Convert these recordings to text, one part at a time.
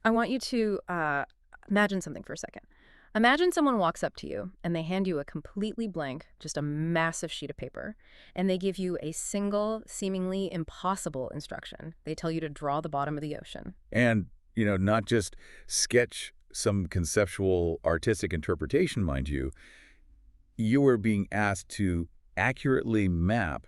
I want you to imagine something for a second. Imagine someone walks up to you and they hand you a completely blank, just a massive sheet of paper, and they give you a single, seemingly impossible instruction. They tell you to draw the bottom of the ocean. And, not just sketch some conceptual artistic interpretation, mind you. You were being asked to accurately map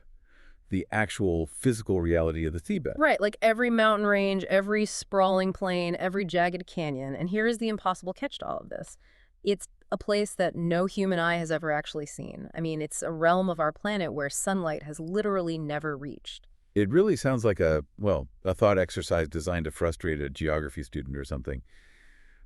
the actual physical reality of the seabed. Right, like every mountain range, every sprawling plain, every jagged canyon. And here is the impossible catch to all of this. It's a place that no human eye has ever actually seen. I mean, it's a realm of our planet where sunlight has literally never reached. It really sounds like a thought exercise designed to frustrate a geography student or something.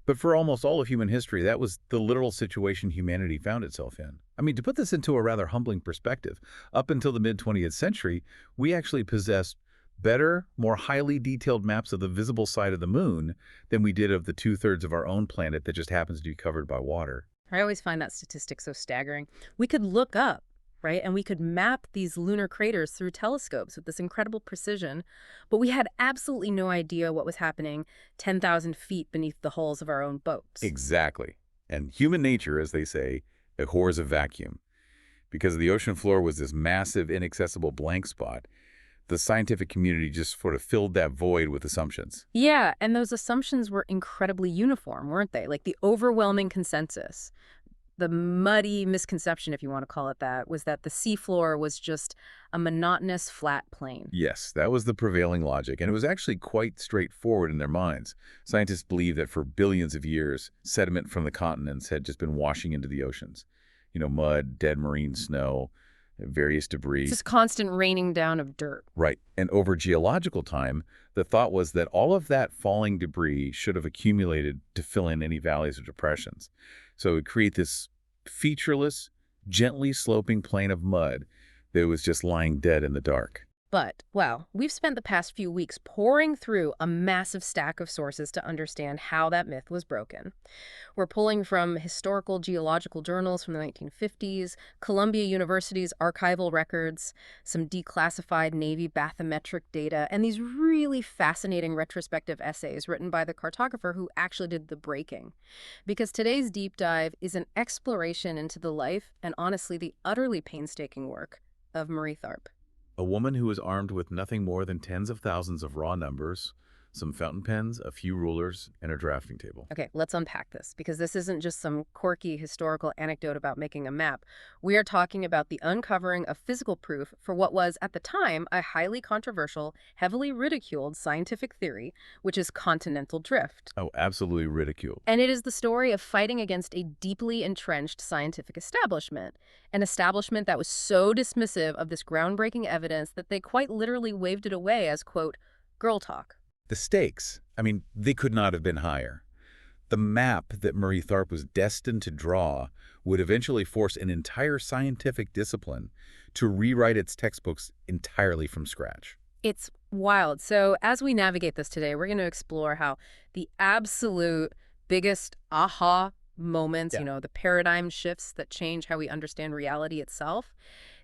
But for almost all of human history, that was the literal situation humanity found itself in. I mean, to put this into a rather humbling perspective, up until the mid-20th century, we actually possessed better, more highly detailed maps of the visible side of the moon than we did of the two-thirds of our own planet that just happens to be covered by water. I always find that statistic so staggering. We could look up, right, and we could map these lunar craters through telescopes with this incredible precision, but we had absolutely no idea what was happening 10,000 feet beneath the hulls of our own boats. Exactly. And human nature, as they say, abhors a vacuum. Because the ocean floor was this massive, inaccessible blank spot, the scientific community just sort of filled that void with assumptions. Yeah, and those assumptions were incredibly uniform, weren't they? Like the overwhelming consensus, the muddy misconception, if you want to call it that, was that the seafloor was just a monotonous, flat plain. Yes, that was the prevailing logic, and it was actually quite straightforward in their minds. Scientists believed that for billions of years, sediment from the continents had just been washing into the oceans. Mud, dead marine snow, various debris. It's this constant raining down of dirt. Right. And over geological time, the thought was that all of that falling debris should have accumulated to fill in any valleys or depressions. So it would create this featureless, gently sloping plain of mud that was just lying dead in the dark. But, well, we've spent the past few weeks pouring through a massive stack of sources to understand how that myth was broken. We're pulling from historical geological journals from the 1950s, Columbia University's archival records, some declassified Navy bathymetric data, and these really fascinating retrospective essays written by the cartographer who actually did the breaking. Because today's deep dive is an exploration into the life and, honestly, the utterly painstaking work of Marie Tharp. A woman who was armed with nothing more than tens of thousands of raw numbers, some fountain pens, a few rulers, and a drafting table. Okay, let's unpack this, because this isn't just some quirky historical anecdote about making a map. We are talking about the uncovering of physical proof for what was, at the time, a highly controversial, heavily ridiculed scientific theory, which is continental drift. Oh, absolutely ridiculed. And it is the story of fighting against a deeply entrenched scientific establishment, an establishment that was so dismissive of this groundbreaking evidence that they quite literally waved it away as, quote, girl talk. The stakes, they could not have been higher. The map that Marie Tharp was destined to draw would eventually force an entire scientific discipline to rewrite its textbooks entirely from scratch. It's wild. So as we navigate this today, we're going to explore how the absolute biggest aha moments, the paradigm shifts that change how we understand reality itself,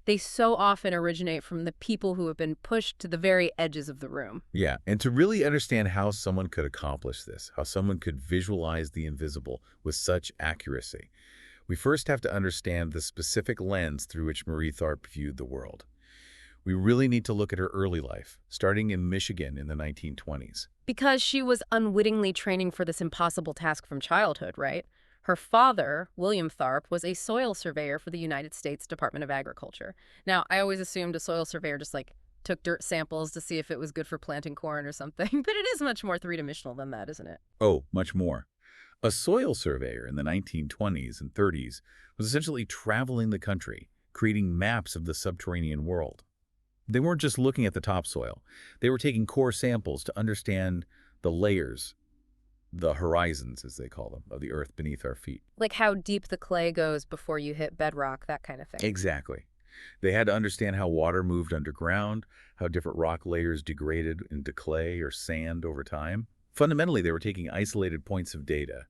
they so often originate from the people who have been pushed to the very edges of the room. Yeah, and to really understand how someone could accomplish this, how someone could visualize the invisible with such accuracy, we first have to understand the specific lens through which Marie Tharp viewed the world. We really need to look at her early life, starting in Michigan in the 1920s. Because she was unwittingly training for this impossible task from childhood, right? Her father, William Tharp, was a soil surveyor for the United States Department of Agriculture. Now, I always assumed a soil surveyor just took dirt samples to see if it was good for planting corn or something, but it is much more three-dimensional than that, isn't it? Oh, much more. A soil surveyor in the 1920s and 30s was essentially traveling the country, creating maps of the subterranean world. They weren't just looking at the topsoil. They were taking core samples to understand the layers, the horizons, as they call them, of the earth beneath our feet. Like how deep the clay goes before you hit bedrock, that kind of thing. Exactly. They had to understand how water moved underground, how different rock layers degraded into clay or sand over time. Fundamentally, they were taking isolated points of data,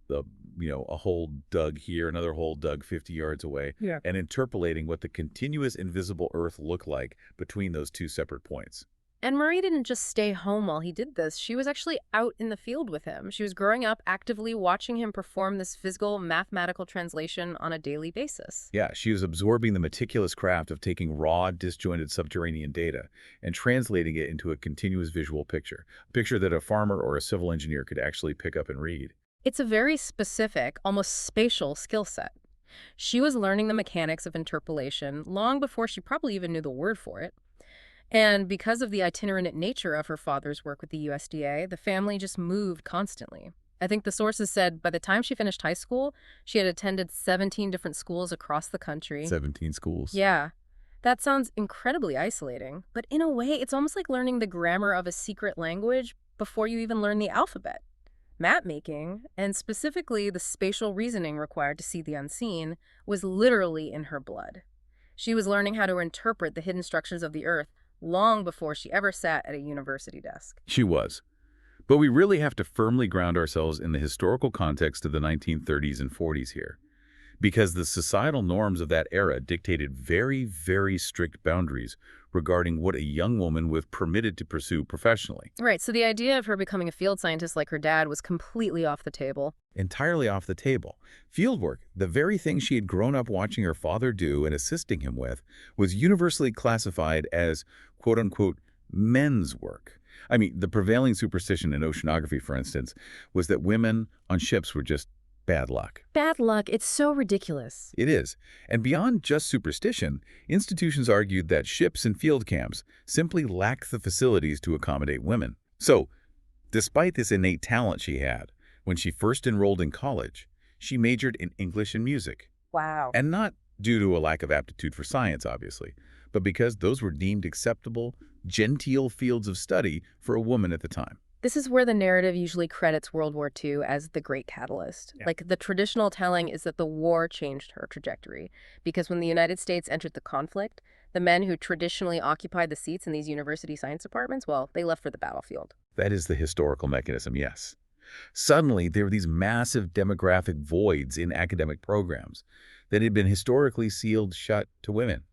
a hole dug here, another hole dug 50 yards away, and interpolating what the continuous invisible earth looked like between those two separate points. And Marie didn't just stay home while he did this. She was actually out in the field with him. She was growing up actively watching him perform this physical, mathematical translation on a daily basis. Yeah, she was absorbing the meticulous craft of taking raw, disjointed subterranean data and translating it into a continuous visual picture, a picture that a farmer or a civil engineer could actually pick up and read. It's a very specific, almost spatial skill set. She was learning the mechanics of interpolation long before she probably even knew the word for it. And because of the itinerant nature of her father's work with the USDA, the family just moved constantly. I think the sources said by the time she finished high school, she had attended 17 different schools across the country. 17 schools. Yeah, that sounds incredibly isolating, but in a way, it's almost like learning the grammar of a secret language before you even learn the alphabet. Map making, and specifically the spatial reasoning required to see the unseen, was literally in her blood. She was learning how to interpret the hidden structures of the Earth long before she ever sat at a university desk. She was. But we really have to firmly ground ourselves in the historical context of the 1930s and 40s here, because the societal norms of that era dictated very, very strict boundaries regarding what a young woman was permitted to pursue professionally. Right, so the idea of her becoming a field scientist like her dad was completely off the table. Entirely off the table. Fieldwork, the very thing she had grown up watching her father do and assisting him with, was universally classified as, quote-unquote, men's work. I mean, the prevailing superstition in oceanography, for instance, was that women on ships were just bad luck. Bad luck, it's so ridiculous. It is. And beyond just superstition, institutions argued that ships and field camps simply lacked the facilities to accommodate women. So, despite this innate talent she had, when she first enrolled in college, she majored in English and music. Wow. And not due to a lack of aptitude for science, obviously, but because those were deemed acceptable, genteel fields of study for a woman at the time. This is where the narrative usually credits World War II as the great catalyst. Yeah. Like, the traditional telling is that the war changed her trajectory, because when the United States entered the conflict, the men who traditionally occupied the seats in these university science departments, well, they left for the battlefield. That is the historical mechanism, yes. Suddenly, there were these massive demographic voids in academic programs that had been historically sealed shut to women.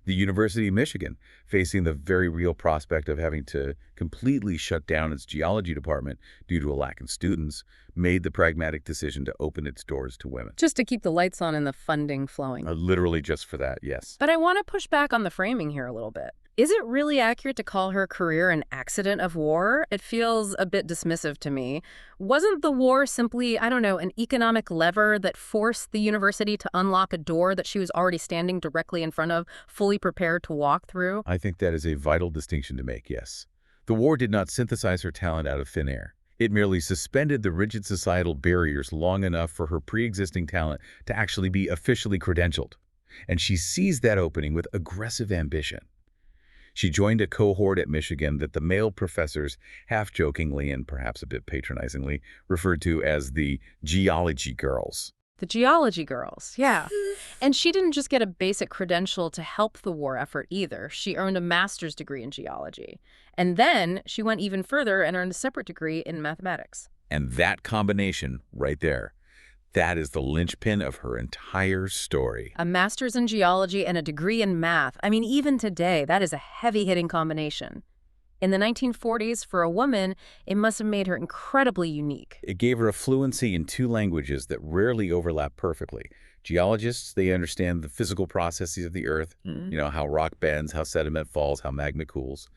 The University of Michigan, facing the very real prospect of having to completely shut down its geology department due to a lack of students, made the pragmatic decision to open its doors to women. Just to keep the lights on and the funding flowing. Literally just for that, yes. But I want to push back on the framing here a little bit. Is it really accurate to call her career an accident of war? It feels a bit dismissive to me. Wasn't the war simply, I don't know, an economic lever that forced the university to unlock a door that she was already standing directly in front of, fully prepared to walk through? I think that is a vital distinction to make, yes. The war did not synthesize her talent out of thin air. It merely suspended the rigid societal barriers long enough for her pre-existing talent to actually be officially credentialed. And she seized that opening with aggressive ambition. She joined a cohort at Michigan that the male professors, half-jokingly and perhaps a bit patronizingly, referred to as the geology girls. The geology girls, yeah. And she didn't just get a basic credential to help the war effort either. She earned a master's degree in geology. And then she went even further and earned a separate degree in mathematics. And that combination right there, that is the linchpin of her entire story. A master's in geology and a degree in math. I mean, even today, that is a heavy-hitting combination. In the 1940s, for a woman, it must have made her incredibly unique. It gave her a fluency in two languages that rarely overlap perfectly. Geologists, they understand the physical processes of the Earth, how rock bends, how sediment falls, how magma cools.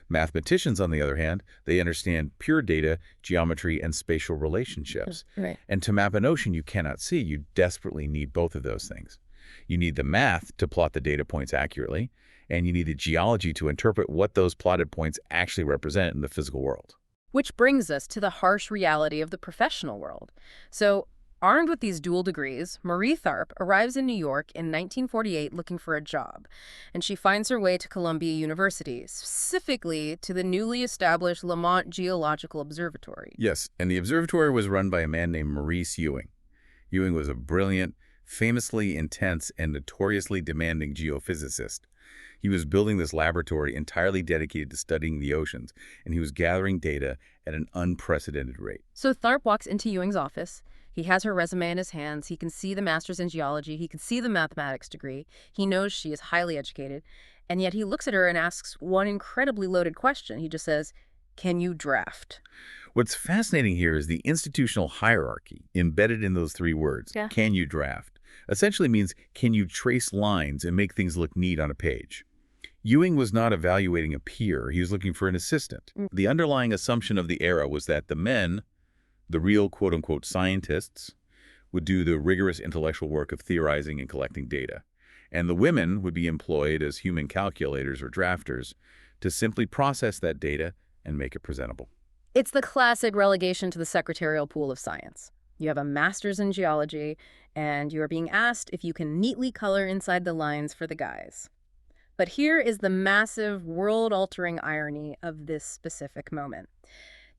Mathematicians, on the other hand, they understand pure data, geometry, and spatial relationships. Right. And to map an ocean you cannot see, you desperately need both of those things. You need the math to plot the data points accurately, and you need the geology to interpret what those plotted points actually represent in the physical world. Which brings us to the harsh reality of the professional world. So, armed with these dual degrees, Marie Tharp arrives in New York in 1948 looking for a job, and she finds her way to Columbia University, specifically to the newly established Lamont Geological Observatory. Yes, and the observatory was run by a man named Maurice Ewing. Ewing was a brilliant, famously intense, and notoriously demanding geophysicist. He was building this laboratory entirely dedicated to studying the oceans, and he was gathering data at an unprecedented rate. So Tharp walks into Ewing's office. He has her resume in his hands. He can see the master's in geology. He can see the mathematics degree. He knows she is highly educated. And yet he looks at her and asks one incredibly loaded question. He just says, "Can you draft?" What's fascinating here is the institutional hierarchy embedded in those three words. Yeah. Can you draft? Essentially means, can you trace lines and make things look neat on a page? Ewing was not evaluating a peer. He was looking for an assistant. The underlying assumption of the era was that the men, the real quote-unquote scientists, would do the rigorous intellectual work of theorizing and collecting data. And the women would be employed as human calculators or drafters to simply process that data and make it presentable. It's the classic relegation to the secretarial pool of science. You have a master's in geology, and you are being asked if you can neatly color inside the lines for the guys. But here is the massive, world-altering irony of this specific moment.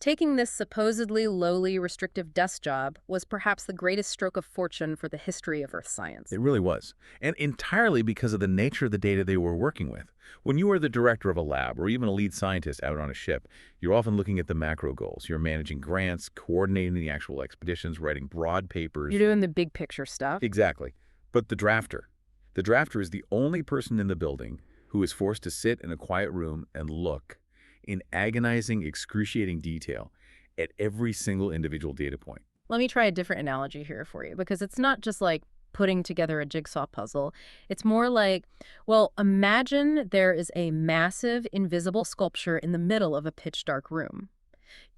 Taking this supposedly lowly, restrictive desk job was perhaps the greatest stroke of fortune for the history of Earth science. It really was. And entirely because of the nature of the data they were working with. When you are the director of a lab or even a lead scientist out on a ship, you're often looking at the macro goals. You're managing grants, coordinating the actual expeditions, writing broad papers. You're doing the big picture stuff. Exactly. But the drafter is the only person in the building who is forced to sit in a quiet room and look in agonizing, excruciating detail at every single individual data point. Let me try a different analogy here for you, because it's not just like putting together a jigsaw puzzle. It's more like, well, imagine there is a massive, invisible sculpture in the middle of a pitch-dark room.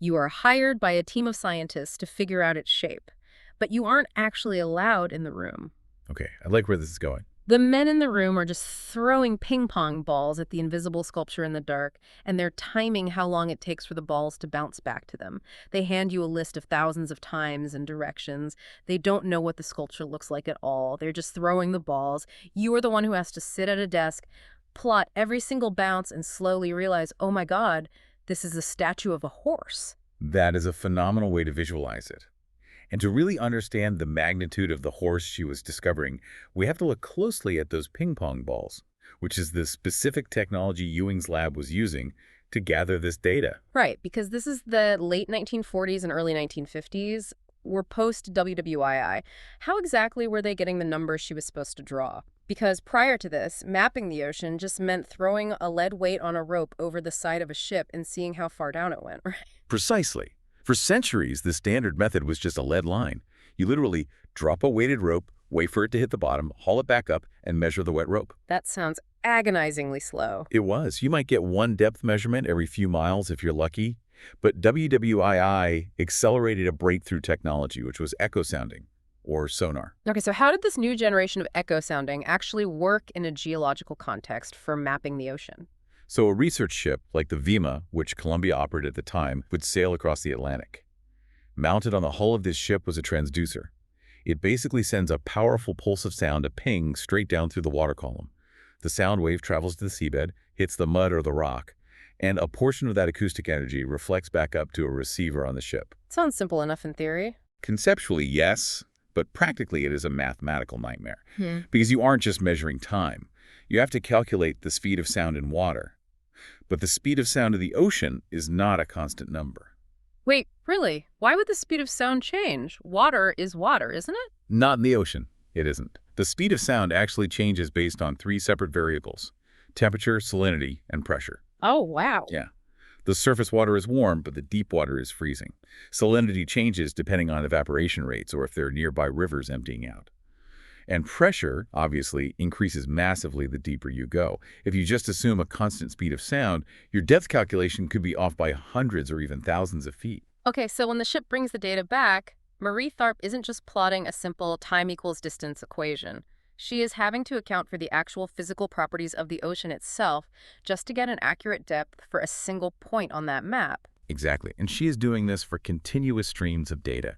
You are hired by a team of scientists to figure out its shape, but you aren't actually allowed in the room. Okay, I like where this is going. The men in the room are just throwing ping pong balls at the invisible sculpture in the dark, and they're timing how long it takes for the balls to bounce back to them. They hand you a list of thousands of times and directions. They don't know what the sculpture looks like at all. They're just throwing the balls. You are the one who has to sit at a desk, plot every single bounce, and slowly realize, oh my God, this is a statue of a horse. That is a phenomenal way to visualize it. And to really understand the magnitude of the horse she was discovering, we have to look closely at those ping pong balls, which is the specific technology Ewing's lab was using to gather this data. Right, because this is the late 1940s and early 1950s. We're post-WWII. How exactly were they getting the numbers she was supposed to draw? Because prior to this, mapping the ocean just meant throwing a lead weight on a rope over the side of a ship and seeing how far down it went, right? Precisely. For centuries, the standard method was just a lead line. You literally drop a weighted rope, wait for it to hit the bottom, haul it back up, and measure the wet rope. That sounds agonizingly slow. It was. You might get one depth measurement every few miles if you're lucky. But WWII accelerated a breakthrough technology, which was echo sounding, or sonar. Okay, so how did this new generation of echo sounding actually work in a geological context for mapping the ocean? So a research ship like the Vima, which Columbia operated at the time, would sail across the Atlantic. Mounted on the hull of this ship was a transducer. It basically sends a powerful pulse of sound, a ping, straight down through the water column. The sound wave travels to the seabed, hits the mud or the rock, and a portion of that acoustic energy reflects back up to a receiver on the ship. Sounds simple enough in theory. Conceptually, yes, but practically it is a mathematical nightmare. Because you aren't just measuring time. You have to calculate the speed of sound in water. But the speed of sound of the ocean is not a constant number. Wait, really? Why would the speed of sound change? Water is water, isn't it? Not in the ocean. It isn't. The speed of sound actually changes based on three separate variables: temperature, salinity, and pressure. Oh, wow. Yeah. The surface water is warm, but the deep water is freezing. Salinity changes depending on evaporation rates or if there are nearby rivers emptying out. And pressure, obviously, increases massively the deeper you go. If you just assume a constant speed of sound, your depth calculation could be off by hundreds or even thousands of feet. Okay, so when the ship brings the data back, Marie Tharp isn't just plotting a simple time equals distance equation. She is having to account for the actual physical properties of the ocean itself just to get an accurate depth for a single point on that map. Exactly. And she is doing this for continuous streams of data.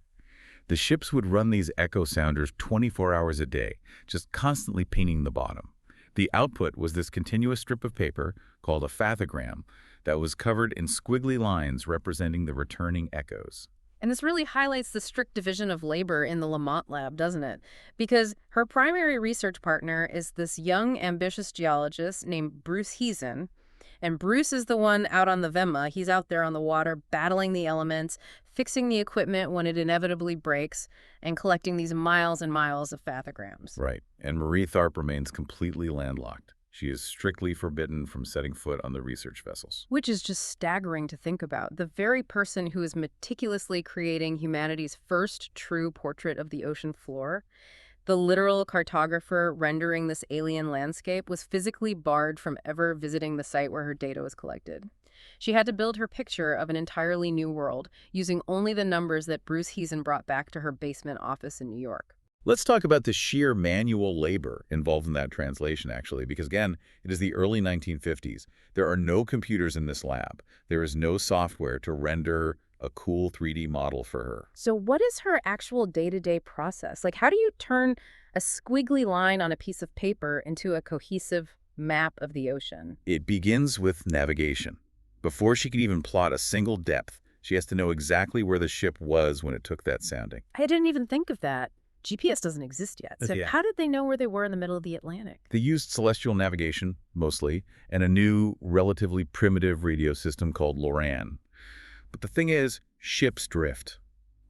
The ships would run these echo sounders 24 hours a day, just constantly pinging the bottom. The output was this continuous strip of paper called a fathogram that was covered in squiggly lines representing the returning echoes. And this really highlights the strict division of labor in the Lamont lab, doesn't it? Because her primary research partner is this young, ambitious geologist named Bruce Heezen. And Bruce is the one out on the Vemma. He's out there on the water, battling the elements, fixing the equipment when it inevitably breaks, and collecting these miles and miles of fathograms. Right. And Marie Tharp remains completely landlocked. She is strictly forbidden from setting foot on the research vessels. Which is just staggering to think about. The very person who is meticulously creating humanity's first true portrait of the ocean floor, the literal cartographer rendering this alien landscape, was physically barred from ever visiting the site where her data was collected. She had to build her picture of an entirely new world using only the numbers that Bruce Heezen brought back to her basement office in New York. Let's talk about the sheer manual labor involved in that translation, actually, because, again, it is the early 1950s. There are no computers in this lab. There is no software to render a cool 3D model for her. So what is her actual day-to-day process? Like, how do you turn a squiggly line on a piece of paper into a cohesive map of the ocean? It begins with navigation. Before she can even plot a single depth, she has to know exactly where the ship was when it took that sounding. I didn't even think of that. GPS doesn't exist yet. So Yeah. how did they know where they were in the middle of the Atlantic? They used celestial navigation, mostly, and a new, relatively primitive radio system called LORAN. But the thing is, ships drift.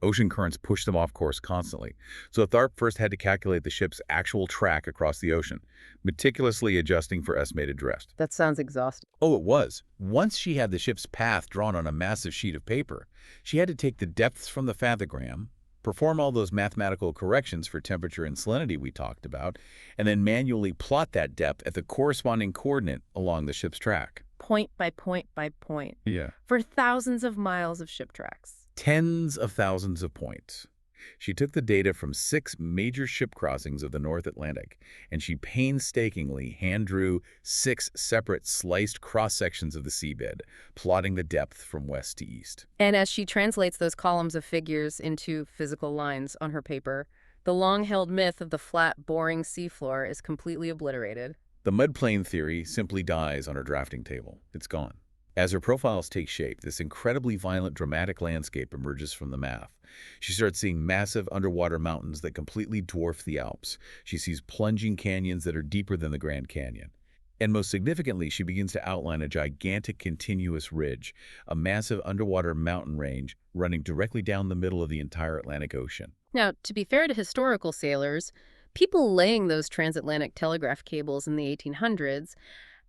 Ocean currents push them off course constantly. So Tharp first had to calculate the ship's actual track across the ocean, meticulously adjusting for estimated drift. That sounds exhausting. Oh, it was. Once she had the ship's path drawn on a massive sheet of paper, she had to take the depths from the fathogram, perform all those mathematical corrections for temperature and salinity we talked about, and then manually plot that depth at the corresponding coordinate along the ship's track. Point by point by point. Yeah. For thousands of miles of ship tracks. Tens of thousands of points. She took the data from 6 major ship crossings of the North Atlantic, and she painstakingly hand-drew 6 separate sliced cross-sections of the seabed, plotting the depth from west to east. And as she translates those columns of figures into physical lines on her paper, the long-held myth of the flat, boring seafloor is completely obliterated. The mudplane theory simply dies on her drafting table. It's gone. As her profiles take shape, this incredibly violent, dramatic landscape emerges from the math. She starts seeing massive underwater mountains that completely dwarf the Alps. She sees plunging canyons that are deeper than the Grand Canyon. And most significantly, she begins to outline a gigantic continuous ridge, a massive underwater mountain range running directly down the middle of the entire Atlantic Ocean. Now, to be fair to historical sailors, people laying those transatlantic telegraph cables in the 1800s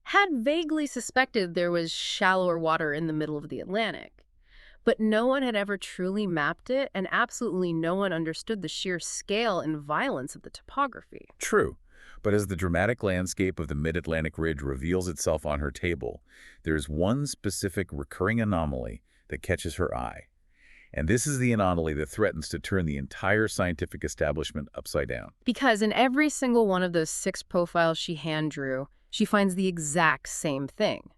had vaguely suspected there was shallower water in the middle of the Atlantic. But no one had ever truly mapped it, and absolutely no one understood the sheer scale and violence of the topography. True. But as the dramatic landscape of the mid-Atlantic ridge reveals itself on her table, there's one specific recurring anomaly that catches her eye. And this is the anomaly that threatens to turn the entire scientific establishment upside down. Because in every single one of those 6 profiles she hand-drew, she finds the exact same thing.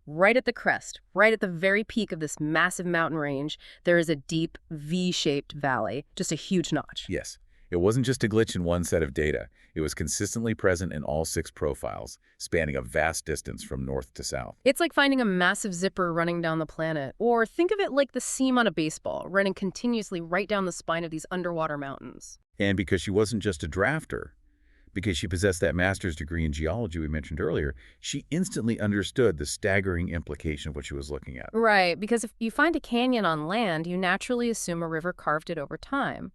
Right at the crest, right at the very peak of this massive mountain range, there is a deep V-shaped valley, just a huge notch. Yes, it wasn't just a glitch in one set of data. It was consistently present in all 6 profiles, spanning a vast distance from north to south. It's like finding a massive zipper running down the planet. Or think of it like the seam on a baseball, running continuously right down the spine of these underwater mountains. And because she wasn't just a drafter, because she possessed that master's degree in geology we mentioned earlier, she instantly understood the staggering implication of what she was looking at. Right, because if you find a canyon on land, you naturally assume a river carved it over time.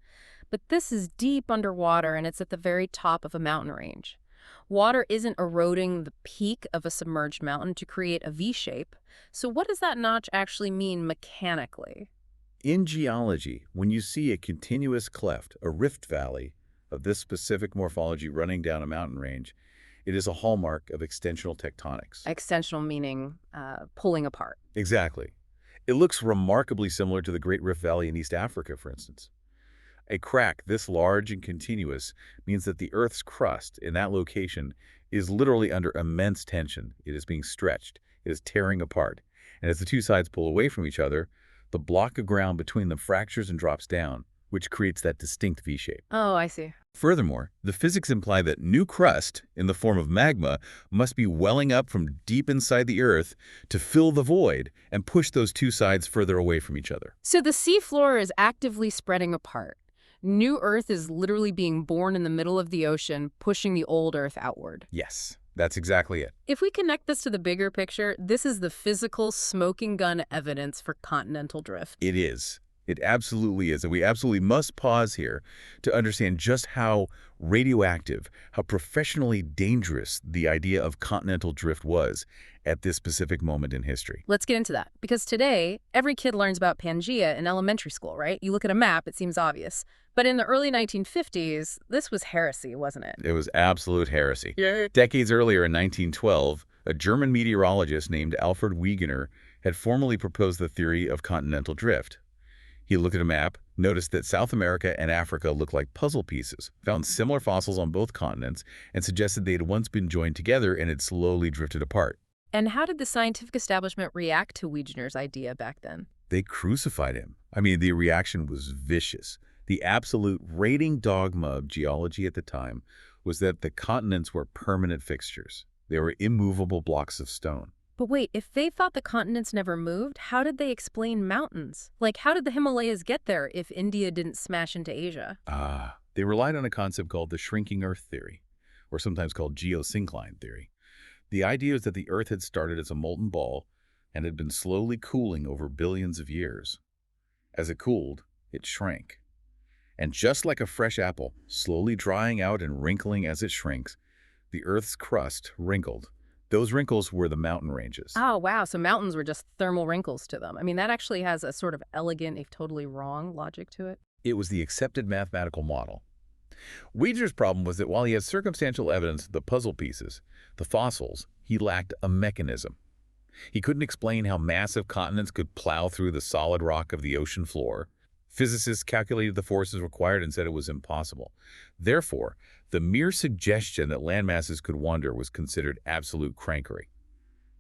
But this is deep underwater, and it's at the very top of a mountain range. Water isn't eroding the peak of a submerged mountain to create a V-shape. So what does that notch actually mean mechanically? In geology, when you see a continuous cleft, a rift valley, of this specific morphology running down a mountain range, it is a hallmark of extensional tectonics. Extensional meaning pulling apart. Exactly. It looks remarkably similar to the Great Rift Valley in East Africa, for instance. A crack this large and continuous means that the Earth's crust in that location is literally under immense tension. It is being stretched. It is tearing apart. And as the two sides pull away from each other, the block of ground between them fractures and drops down, which creates that distinct V shape. Oh, I see. Furthermore, the physics imply that new crust, in the form of magma, must be welling up from deep inside the Earth to fill the void and push those two sides further away from each other. So the seafloor is actively spreading apart. New Earth is literally being born in the middle of the ocean, pushing the old Earth outward. Yes, that's exactly it. If we connect this to the bigger picture, this is the physical smoking gun evidence for continental drift. It is. It absolutely is. And we absolutely must pause here to understand just how radioactive, how professionally dangerous the idea of continental drift was at this specific moment in history. Let's get into that. Because today, every kid learns about Pangea in elementary school, right? You look at a map, it seems obvious. But in the early 1950s, this was heresy, wasn't it? It was absolute heresy. Yeah. Decades earlier in 1912, a German meteorologist named Alfred Wegener had formally proposed the theory of continental drift. He looked at a map, noticed that South America and Africa looked like puzzle pieces, found similar fossils on both continents, and suggested they had once been joined together and had slowly drifted apart. And how did the scientific establishment react to Wegener's idea back then? They crucified him. I mean, the reaction was vicious. The absolute rating dogma of geology at the time was that the continents were permanent fixtures. They were immovable blocks of stone. But wait, if they thought the continents never moved, how did they explain mountains? Like, how did the Himalayas get there if India didn't smash into Asia? They relied on a concept called the shrinking Earth theory, or sometimes called geosyncline theory. The idea is that the Earth had started as a molten ball and had been slowly cooling over billions of years. As it cooled, it shrank. And just like a fresh apple, slowly drying out and wrinkling as it shrinks, the Earth's crust wrinkled. Those wrinkles were the mountain ranges. Oh, wow. So mountains were just thermal wrinkles to them. I mean, that actually has a sort of elegant, if totally wrong, logic to it. It was the accepted mathematical model. Wegener's problem was that while he had circumstantial evidence of the puzzle pieces, the fossils, he lacked a mechanism. He couldn't explain how massive continents could plow through the solid rock of the ocean floor. Physicists calculated the forces required and said it was impossible. Therefore, the mere suggestion that landmasses could wander was considered absolute crankery.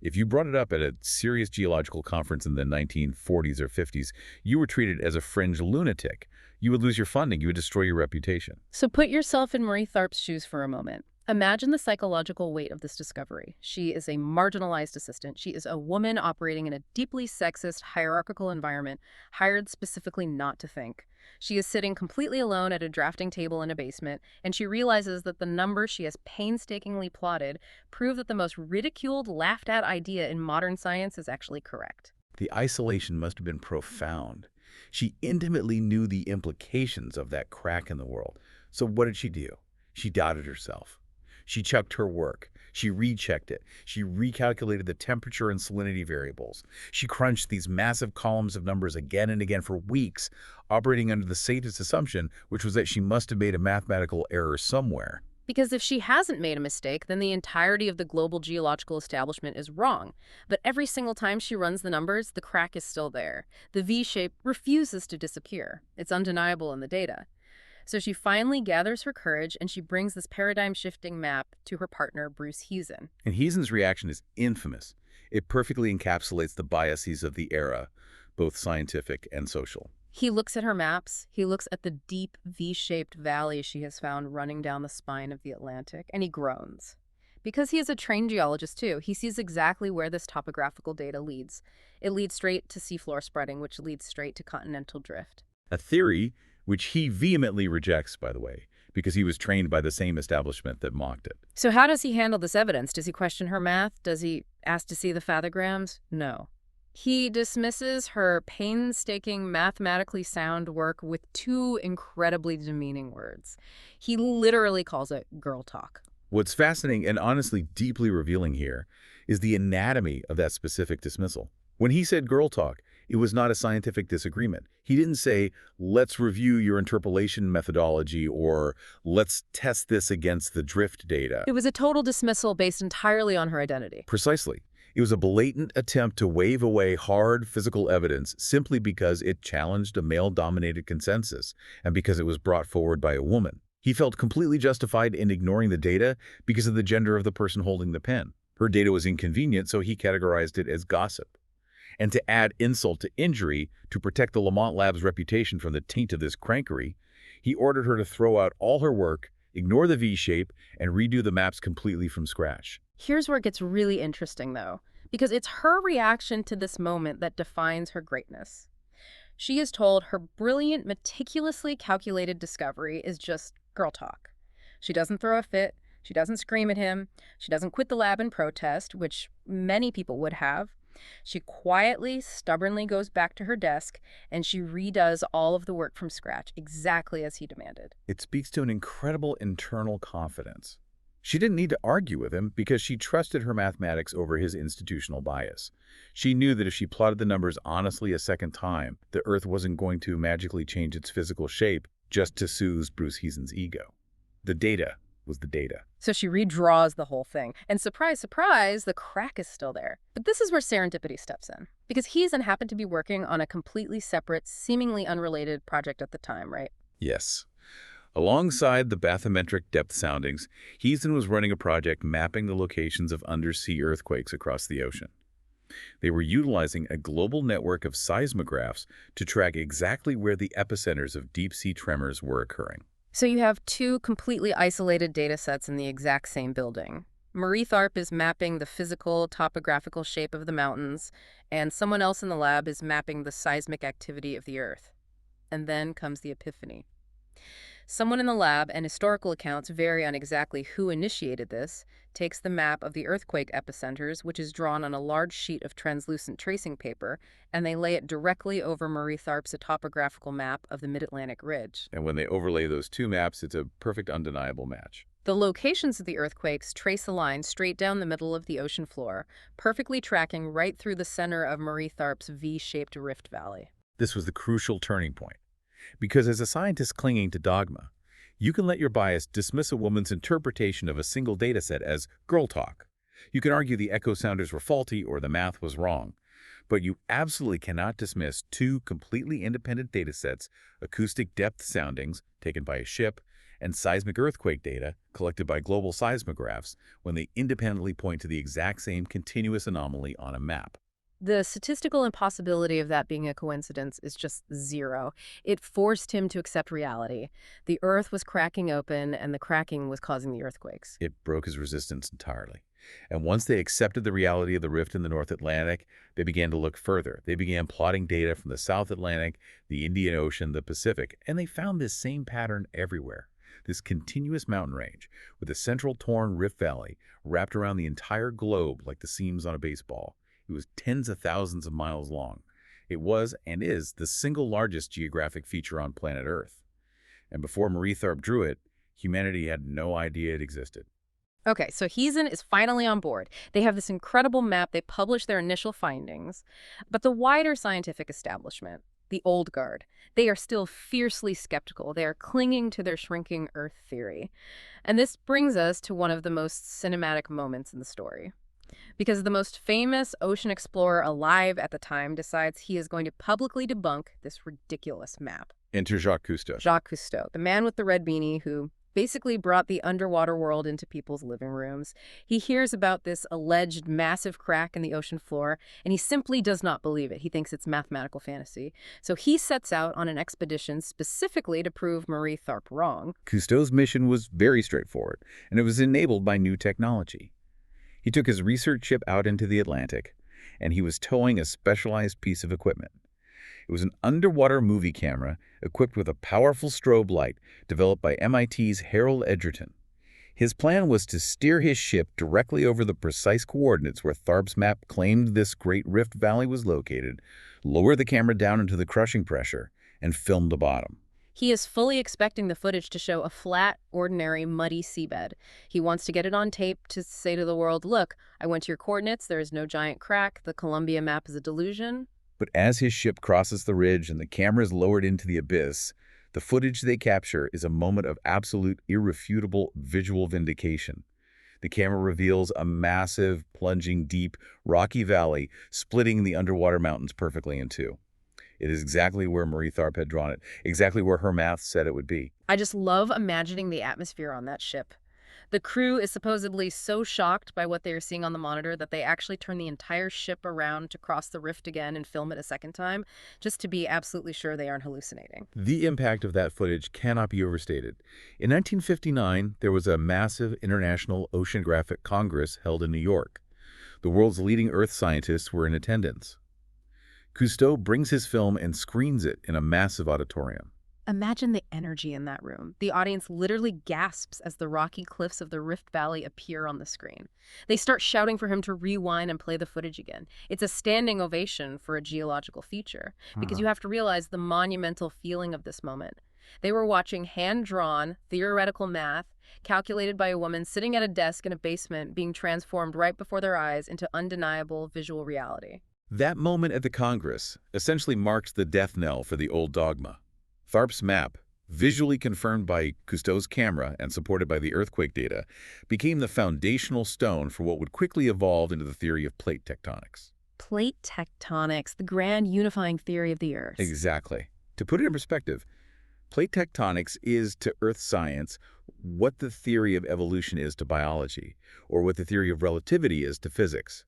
If you brought it up at a serious geological conference in the 1940s or 50s, you were treated as a fringe lunatic. You would lose your funding. You would destroy your reputation. So put yourself in Marie Tharp's shoes for a moment. Imagine the psychological weight of this discovery. She is a marginalized assistant. She is a woman operating in a deeply sexist, hierarchical environment, hired specifically not to think. She is sitting completely alone at a drafting table in a basement, and she realizes that the numbers she has painstakingly plotted prove that the most ridiculed, laughed-at idea in modern science is actually correct. The isolation must have been profound. She intimately knew the implications of that crack in the world. So what did she do? She doubted herself. She chucked her work. She rechecked it. She recalculated the temperature and salinity variables. She crunched these massive columns of numbers again and again for weeks, operating under the safest assumption, which was that she must have made a mathematical error somewhere. Because if she hasn't made a mistake, then the entirety of the global geological establishment is wrong. But every single time she runs the numbers, the crack is still there. The V shape refuses to disappear. It's undeniable in the data. So she finally gathers her courage and she brings this paradigm-shifting map to her partner, Bruce Heezen. And Heezen's reaction is infamous. It perfectly encapsulates the biases of the era, both scientific and social. He looks at her maps, he looks at the deep V-shaped valley she has found running down the spine of the Atlantic, and he groans. Because he is a trained geologist too, he sees exactly where this topographical data leads. It leads straight to seafloor spreading, which leads straight to continental drift. A theory which he vehemently rejects, by the way, because he was trained by the same establishment that mocked it. So how does he handle this evidence? Does he question her math? Does he ask to see the fathograms? No. He dismisses her painstaking, mathematically sound work with two incredibly demeaning words. He literally calls it girl talk. What's fascinating and honestly deeply revealing here is the anatomy of that specific dismissal. When he said girl talk, it was not a scientific disagreement. He didn't say, let's review your interpolation methodology or let's test this against the drift data. It was a total dismissal based entirely on her identity. Precisely. It was a blatant attempt to wave away hard physical evidence simply because it challenged a male-dominated consensus and because it was brought forward by a woman. He felt completely justified in ignoring the data because of the gender of the person holding the pen. Her data was inconvenient, so he categorized it as gossip. And to add insult to injury, to protect the Lamont lab's reputation from the taint of this crankery, he ordered her to throw out all her work, ignore the V-shape, and redo the maps completely from scratch. Here's where it gets really interesting, though, because it's her reaction to this moment that defines her greatness. She is told her brilliant, meticulously calculated discovery is just girl talk. She doesn't throw a fit, she doesn't scream at him, she doesn't quit the lab in protest, which many people would have. She quietly, stubbornly goes back to her desk, and she redoes all of the work from scratch, exactly as he demanded. It speaks to an incredible internal confidence. She didn't need to argue with him because she trusted her mathematics over his institutional bias. She knew that if she plotted the numbers honestly a second time, the Earth wasn't going to magically change its physical shape just to soothe Bruce Heezen's ego. The data was the data. So she redraws the whole thing. And surprise, surprise, the crack is still there. But this is where serendipity steps in. Because Heezen happened to be working on a completely separate, seemingly unrelated project at the time, right? Yes. Alongside the bathymetric depth soundings, Heezen was running a project mapping the locations of undersea earthquakes across the ocean. They were utilizing a global network of seismographs to track exactly where the epicenters of deep-sea tremors were occurring. So you have two completely isolated data sets in the exact same building. Marie Tharp is mapping the physical, topographical shape of the mountains, and someone else in the lab is mapping the seismic activity of the Earth. And then comes the epiphany. Someone in the lab, and historical accounts vary on exactly who initiated this, takes the map of the earthquake epicenters, which is drawn on a large sheet of translucent tracing paper, and they lay it directly over Marie Tharp's topographical map of the Mid-Atlantic Ridge. And when they overlay those two maps, it's a perfect undeniable match. The locations of the earthquakes trace a line straight down the middle of the ocean floor, perfectly tracking right through the center of Marie Tharp's V-shaped rift valley. This was the crucial turning point. Because as a scientist clinging to dogma, you can let your bias dismiss a woman's interpretation of a single data set as girl talk. You can argue the echo sounders were faulty or the math was wrong. But you absolutely cannot dismiss two completely independent data sets, acoustic depth soundings taken by a ship, and seismic earthquake data collected by global seismographs when they independently point to the exact same continuous anomaly on a map. The statistical impossibility of that being a coincidence is just zero. It forced him to accept reality. The Earth was cracking open, and the cracking was causing the earthquakes. It broke his resistance entirely. And once they accepted the reality of the rift in the North Atlantic, they began to look further. They began plotting data from the South Atlantic, the Indian Ocean, the Pacific, and they found this same pattern everywhere. This continuous mountain range, with a central torn rift valley wrapped around the entire globe like the seams on a baseball. It was tens of thousands of miles long. It was, and is, the single largest geographic feature on planet Earth. And before Marie Tharp drew it, humanity had no idea it existed. Okay, so Heezen is finally on board. They have this incredible map. They publish their initial findings. But the wider scientific establishment, the old guard, they are still fiercely skeptical. They are clinging to their shrinking Earth theory. And this brings us to one of the most cinematic moments in the story. Because the most famous ocean explorer alive at the time decides he is going to publicly debunk this ridiculous map. Enter Jacques Cousteau. Jacques Cousteau, the man with the red beanie who basically brought the underwater world into people's living rooms. He hears about this alleged massive crack in the ocean floor, and he simply does not believe it. He thinks it's mathematical fantasy. So he sets out on an expedition specifically to prove Marie Tharp wrong. Cousteau's mission was very straightforward, and it was enabled by new technology. He took his research ship out into the Atlantic, and he was towing a specialized piece of equipment. It was an underwater movie camera equipped with a powerful strobe light developed by MIT's Harold Edgerton. His plan was to steer his ship directly over the precise coordinates where Tharp's map claimed this great rift valley was located, lower the camera down into the crushing pressure, and film the bottom. He is fully expecting the footage to show a flat, ordinary, muddy seabed. He wants to get it on tape to say to the world, look, I went to your coordinates, there is no giant crack, the Columbia map is a delusion. But as his ship crosses the ridge and the camera is lowered into the abyss, the footage they capture is a moment of absolute, irrefutable visual vindication. The camera reveals a massive, plunging, deep, rocky valley splitting the underwater mountains perfectly in two. It is exactly where Marie Tharp had drawn it, exactly where her math said it would be. I just love imagining the atmosphere on that ship. The crew is supposedly so shocked by what they are seeing on the monitor that they actually turn the entire ship around to cross the rift again and film it a second time, just to be absolutely sure they aren't hallucinating. The impact of that footage cannot be overstated. In 1959, there was a massive international oceanographic congress held in New York. The world's leading Earth scientists were in attendance. Cousteau brings his film and screens it in a massive auditorium. Imagine the energy in that room. The audience literally gasps as the rocky cliffs of the Rift Valley appear on the screen. They start shouting for him to rewind and play the footage again. It's a standing ovation for a geological feature, because you have to realize the monumental feeling of this moment. They were watching hand-drawn, theoretical math, calculated by a woman sitting at a desk in a basement, being transformed right before their eyes into undeniable visual reality. That moment at the Congress essentially marked the death knell for the old dogma. Tharp's map, visually confirmed by Cousteau's camera and supported by the earthquake data, became the foundational stone for what would quickly evolve into the theory of plate tectonics. Plate tectonics, the grand unifying theory of the Earth. Exactly. To put it in perspective, plate tectonics is to earth science what the theory of evolution is to biology, or what the theory of relativity is to physics.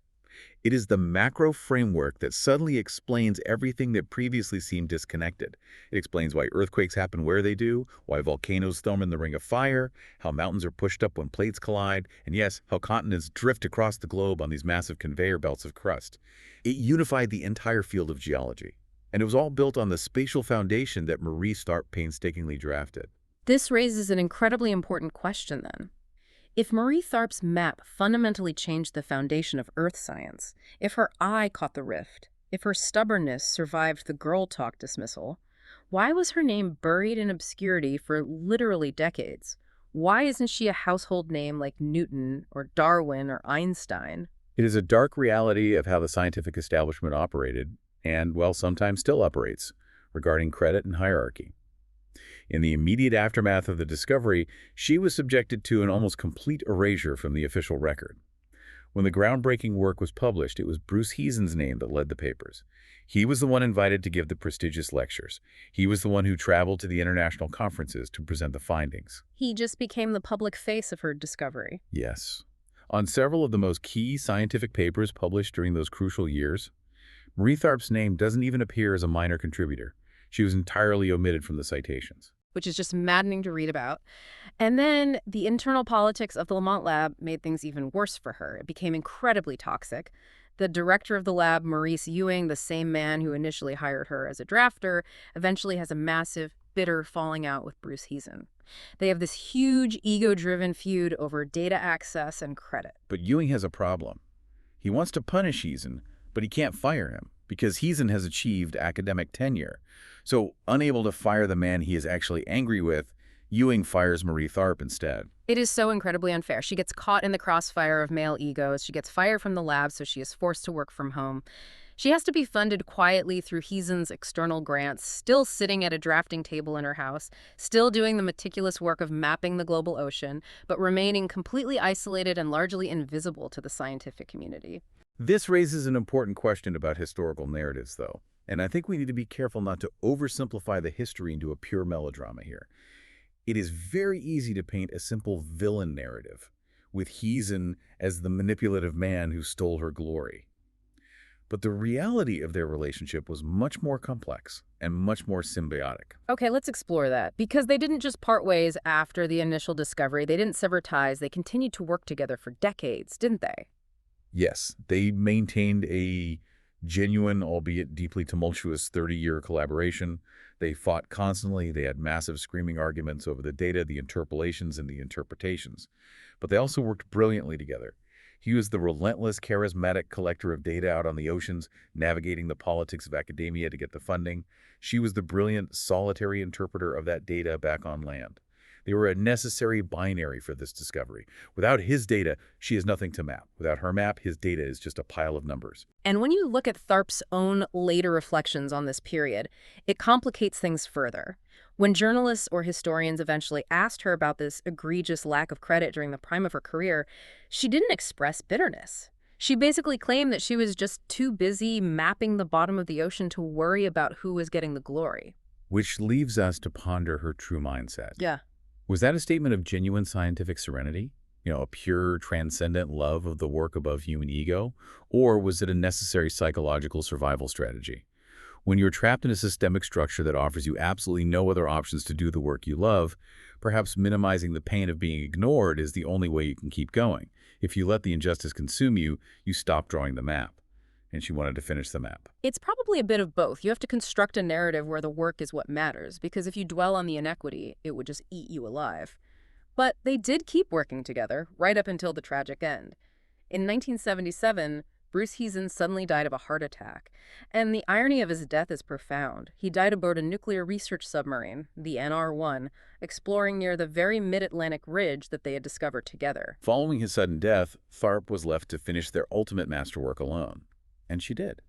It is the macro framework that suddenly explains everything that previously seemed disconnected. It explains why earthquakes happen where they do, why volcanoes thumb in the ring of fire, how mountains are pushed up when plates collide, and yes, how continents drift across the globe on these massive conveyor belts of crust. It unified the entire field of geology. And it was all built on the spatial foundation that Marie Tharp painstakingly drafted. This raises an incredibly important question then. If Marie Tharp's map fundamentally changed the foundation of Earth science, if her eye caught the rift, if her stubbornness survived the girl talk dismissal, why was her name buried in obscurity for literally decades? Why isn't she a household name like Newton or Darwin or Einstein? It is a dark reality of how the scientific establishment operated, and, well, sometimes still operates, regarding credit and hierarchy. In the immediate aftermath of the discovery, she was subjected to an almost complete erasure from the official record. When the groundbreaking work was published, it was Bruce Heezen's name that led the papers. He was the one invited to give the prestigious lectures. He was the one who traveled to the international conferences to present the findings. He just became the public face of her discovery. Yes. On several of the most key scientific papers published during those crucial years, Marie Tharp's name doesn't even appear as a minor contributor. She was entirely omitted from the citations. Which is just maddening to read about. And then the internal politics of the Lamont lab made things even worse for her. It became incredibly toxic. The director of the lab, Maurice Ewing, the same man who initially hired her as a drafter, eventually has a massive, bitter falling out with Bruce Heezen. They have this huge, ego-driven feud over data access and credit. But Ewing has a problem. He wants to punish Heezen, but he can't fire him because Heezen has achieved academic tenure. So, unable to fire the man he is actually angry with, Ewing fires Marie Tharp instead. It is so incredibly unfair. She gets caught in the crossfire of male egos. She gets fired from the lab, so she is forced to work from home. She has to be funded quietly through Heezen's external grants, still sitting at a drafting table in her house, still doing the meticulous work of mapping the global ocean, but remaining completely isolated and largely invisible to the scientific community. This raises an important question about historical narratives, though. And I think we need to be careful not to oversimplify the history into a pure melodrama here. It is very easy to paint a simple villain narrative, with Heezen as the manipulative man who stole her glory. But the reality of their relationship was much more complex and much more symbiotic. Okay, let's explore that. Because they didn't just part ways after the initial discovery. They didn't sever ties. They continued to work together for decades, didn't they? Yes, they maintained a genuine, albeit deeply tumultuous, 30-year collaboration. They fought constantly. They had massive screaming arguments over the data, the interpolations, and the interpretations. But they also worked brilliantly together. He was the relentless, charismatic collector of data out on the oceans, navigating the politics of academia to get the funding. She was the brilliant, solitary interpreter of that data back on land. They were a necessary binary for this discovery. Without his data, she has nothing to map. Without her map, his data is just a pile of numbers. And when you look at Tharp's own later reflections on this period, it complicates things further. When journalists or historians eventually asked her about this egregious lack of credit during the prime of her career, she didn't express bitterness. She basically claimed that she was just too busy mapping the bottom of the ocean to worry about who was getting the glory. Which leaves us to ponder her true mindset. Yeah. Was that a statement of genuine scientific serenity? A pure transcendent love of the work above human ego? Or was it a necessary psychological survival strategy? When you're trapped in a systemic structure that offers you absolutely no other options to do the work you love, perhaps minimizing the pain of being ignored is the only way you can keep going. If you let the injustice consume you, you stop drawing the map. And she wanted to finish the map. It's probably a bit of both. You have to construct a narrative where the work is what matters, because if you dwell on the inequity, it would just eat you alive. But they did keep working together, right up until the tragic end. In 1977, Bruce Heezen suddenly died of a heart attack. And the irony of his death is profound. He died aboard a nuclear research submarine, the NR-1, exploring near the very mid-Atlantic ridge that they had discovered together. Following his sudden death, Tharp was left to finish their ultimate masterwork alone. And she did.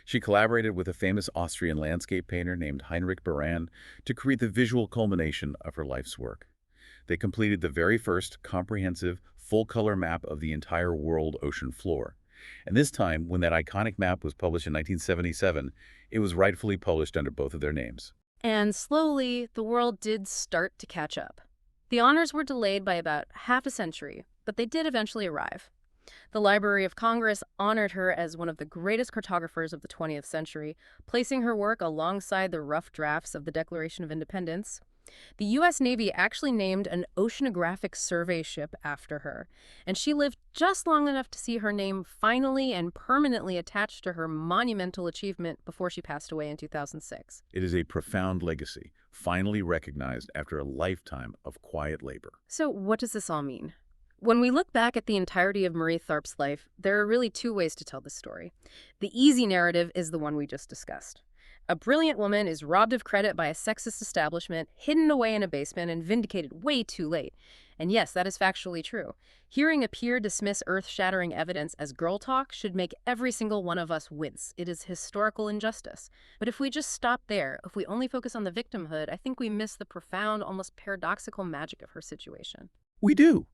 She collaborated with a famous Austrian landscape painter named Heinrich Baran to create the visual culmination of her life's work. They completed the very first comprehensive, full-color map of the entire world ocean floor. And this time, when that iconic map was published in 1977, it was rightfully published under both of their names. And slowly, the world did start to catch up. The honors were delayed by about half a century, but they did eventually arrive. The Library of Congress honored her as one of the greatest cartographers of the 20th century, placing her work alongside the rough drafts of the Declaration of Independence. The U.S. Navy actually named an oceanographic survey ship after her, and she lived just long enough to see her name finally and permanently attached to her monumental achievement before she passed away in 2006. It is a profound legacy, finally recognized after a lifetime of quiet labor. So what does this all mean? When we look back at the entirety of Marie Tharp's life, there are really two ways to tell this story. The easy narrative is the one we just discussed. A brilliant woman is robbed of credit by a sexist establishment, hidden away in a basement, and vindicated way too late. And yes, that is factually true. Hearing a peer dismiss earth-shattering evidence as girl talk should make every single one of us wince. It is historical injustice. But if we just stop there, if we only focus on the victimhood, I think we miss the profound, almost paradoxical magic of her situation. We do.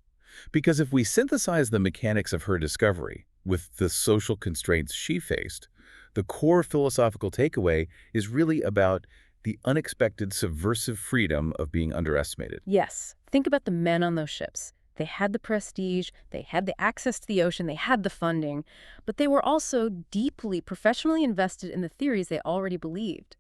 Because if we synthesize the mechanics of her discovery with the social constraints she faced, the core philosophical takeaway is really about the unexpected subversive freedom of being underestimated. Yes. Think about the men on those ships. They had the prestige, they had the access to the ocean, they had the funding, but they were also deeply professionally invested in the theories they already believed.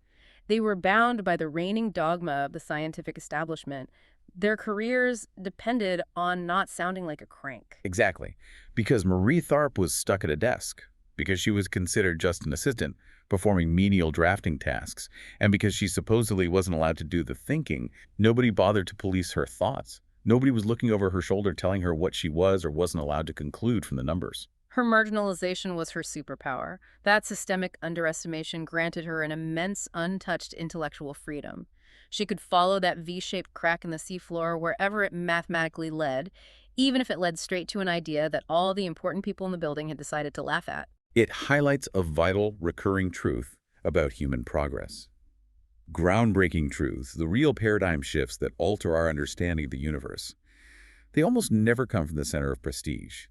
They were bound by the reigning dogma of the scientific establishment. Their careers depended on not sounding like a crank. Exactly. Because Marie Tharp was stuck at a desk, because she was considered just an assistant, performing menial drafting tasks, and because she supposedly wasn't allowed to do the thinking, nobody bothered to police her thoughts. Nobody was looking over her shoulder telling her what she was or wasn't allowed to conclude from the numbers. Her marginalization was her superpower. That systemic underestimation granted her an immense, untouched intellectual freedom. She could follow that V-shaped crack in the seafloor wherever it mathematically led, even if it led straight to an idea that all the important people in the building had decided to laugh at. It highlights a vital, recurring truth about human progress. Groundbreaking truths, the real paradigm shifts that alter our understanding of the universe. They almost never come from the center of prestige.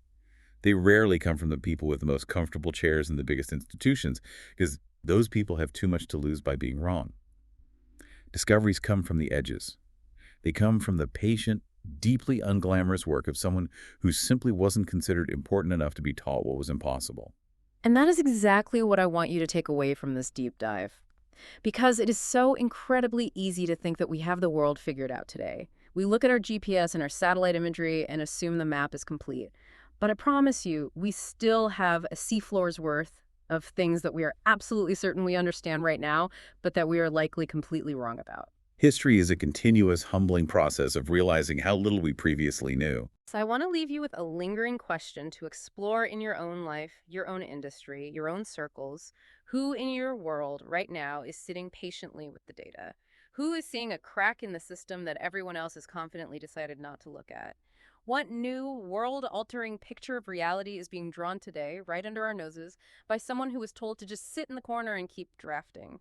They rarely come from the people with the most comfortable chairs in the biggest institutions, because those people have too much to lose by being wrong. Discoveries come from the edges. They come from the patient, deeply unglamorous work of someone who simply wasn't considered important enough to be taught what was impossible. And that is exactly what I want you to take away from this deep dive. Because it is so incredibly easy to think that we have the world figured out today. We look at our GPS and our satellite imagery and assume the map is complete. But I promise you, we still have a seafloor's worth of things that we are absolutely certain we understand right now, but that we are likely completely wrong about. History is a continuous, humbling process of realizing how little we previously knew. So I want to leave you with a lingering question to explore in your own life, your own industry, your own circles. Who in your world right now is sitting patiently with the data? Who is seeing a crack in the system that everyone else has confidently decided not to look at? What new, world-altering picture of reality is being drawn today, right under our noses, by someone who was told to just sit in the corner and keep drafting?